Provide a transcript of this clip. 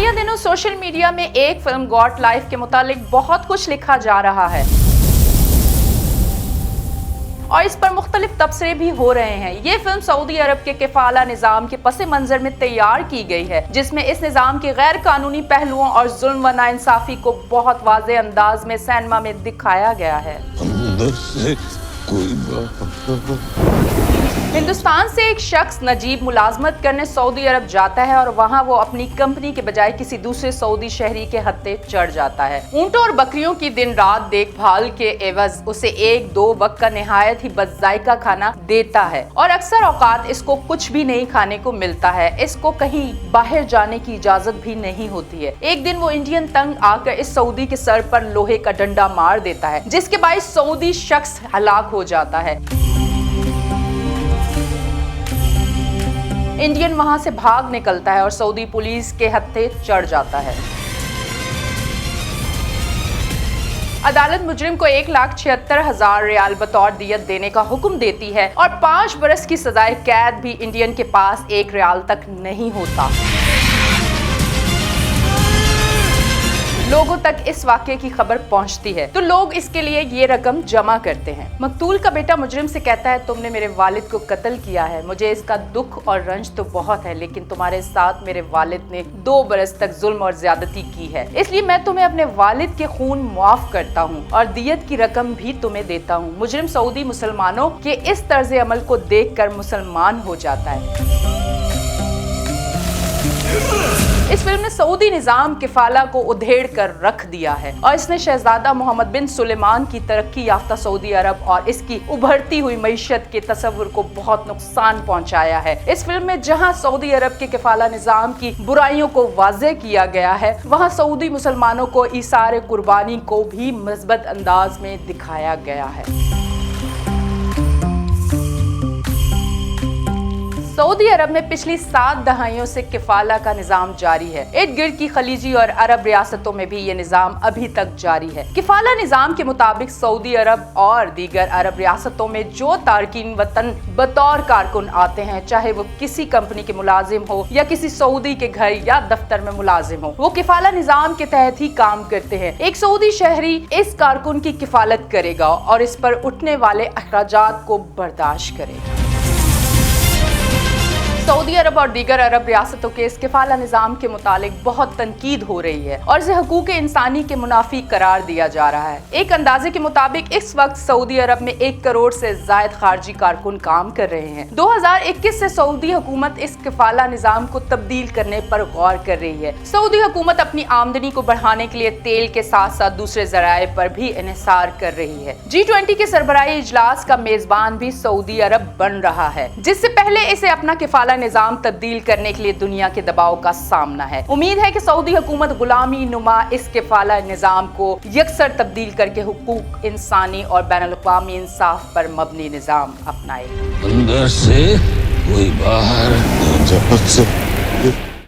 हालिया दिनों social media में एक फिल्म गॉट लाइफ के मुतालिक बहुत कुछ लिखा जा रहा है और इस पर मुख्तलिफ तबसरे भी हो रहे हैं। ये फिल्म सऊदी अरब के किफाला निज़ाम के पस मंजर में तैयार की गई है, जिसमें इस निज़ाम के गैर कानूनी पहलुओं और जुल्म व नाइंसाफी को बहुत वाज़ेह अंदाज में सिनेमा में दिखाया गया है। हिंदुस्तान से एक शख्स नजीब मुलाजमत करने सऊदी अरब जाता है और वहाँ वो अपनी कंपनी के बजाय किसी दूसरे सऊदी शहरी के हत्थे चढ़ जाता है। ऊंटों और बकरियों की दिन रात देखभाल के एवज उसे एक दो वक्त का निहायत ही बज़ायका खाना देता है और अक्सर औकात इसको कुछ भी नहीं खाने को मिलता है। इसको कहीं बाहर जाने की इजाजत भी नहीं होती है। एक दिन वो इंडियन तंग आकर इस सऊदी के सर पर लोहे का डंडा मार देता है, जिसके बाइस सऊदी शख्स हलाक हो जाता है। इंडियन वहां से भाग निकलता है और सऊदी पुलिस के हत्थे चढ़ जाता है। अदालत मुजरिम को 1,76,000 रियाल बतौर दियत देने का हुक्म देती है और 5 बरस की सजाए कैद भी इंडियन के पास 1 रियाल तक नहीं होता। लोगों तक इस वाक़े की खबर पहुंचती है तो लोग इसके लिए ये रकम जमा करते हैं। मकतूल का बेटा मुजरिम से कहता है, तुमने मेरे वालिद को कत्ल किया है, मुझे इसका दुख और रंज तो बहुत है, लेकिन तुम्हारे साथ मेरे वालिद ने 2 बरस तक जुल्म और ज्यादती की है, इसलिए मैं तुम्हें अपने वालिद के खून मुआफ करता हूँ और दियत की रकम भी तुम्हें देता हूँ। मुजरिम सऊदी मुसलमानों के इस तर्ज अमल को देख कर मुसलमान हो जाता है। इस फिल्म ने सऊदी निज़ाम किफाला को उधेड़ कर रख दिया है और इसने शहजादा मोहम्मद बिन सुलेमान की तरक्की याफ्ता सऊदी अरब और इसकी उभरती हुई मईशत के तस्वुर को बहुत नुकसान पहुंचाया है। इस फिल्म में जहां सऊदी अरब के किफाला निज़ाम की बुराइयों को वाज़ेह किया गया है, वहां सऊदी मुसलमानों को ईसार कुर्बानी को भी मज़बूत अंदाज में दिखाया गया है। सऊदी अरब में पिछली 7 दहाइयों से किफाला का निज़ाम जारी है। इर्द गिर्द की खलीजी और अरब रियासतों में भी ये निज़ाम अभी तक जारी है। किफाला निज़ाम के मुताबिक सऊदी अरब और दीगर अरब रियासतों में जो तारकीन वतन बतौर कारकुन आते हैं, चाहे वो किसी कंपनी के मुलाजिम हो या किसी सऊदी के घर या दफ्तर में मुलाजिम हो, वो किफाला निज़ाम के तहत ही काम करते हैं। एक सऊदी शहरी इस कारकुन की किफालत करेगा और इस पर उठने वाले अखराजात को बर्दाश्त करेगा। सऊदी अरब और दीगर अरब रियासतों के इस किफाला निज़ाम के मुतालिक बहुत तनकीद हो रही है और इसे हुकूक इंसानी के मुनाफी करार दिया जा रहा है। एक अंदाजे के मुताबिक इस वक्त सऊदी अरब में 1 करोड़ से जायद खारजी कारकुन काम कर रहे हैं। 2021 से सऊदी हुकूमत इस किफाला निज़ाम को तब्दील करने पर गौर कर रही है। सऊदी हुकूमत अपनी आमदनी को बढ़ाने के लिए तेल के साथ साथ दूसरे जराये पर भी इन्हिसार कर रही है। G20 के सरबराही इजलास का मेजबान भी सऊदी अरब बन रहा है, जिससे पहले इसे अपना किफाला निज़ाम तब्दील करने के लिए दुनिया के दबाव का सामना है। उम्मीद है कि सऊदी हुकूमत गुलामी नुमा इस किफाला निज़ाम को यकसर तब्दील करके हुकूक इंसानी और बैनुल-अक़वामी इंसाफ पर मबनी निज़ाम अपनाएगी। अंदर से कोई बाहर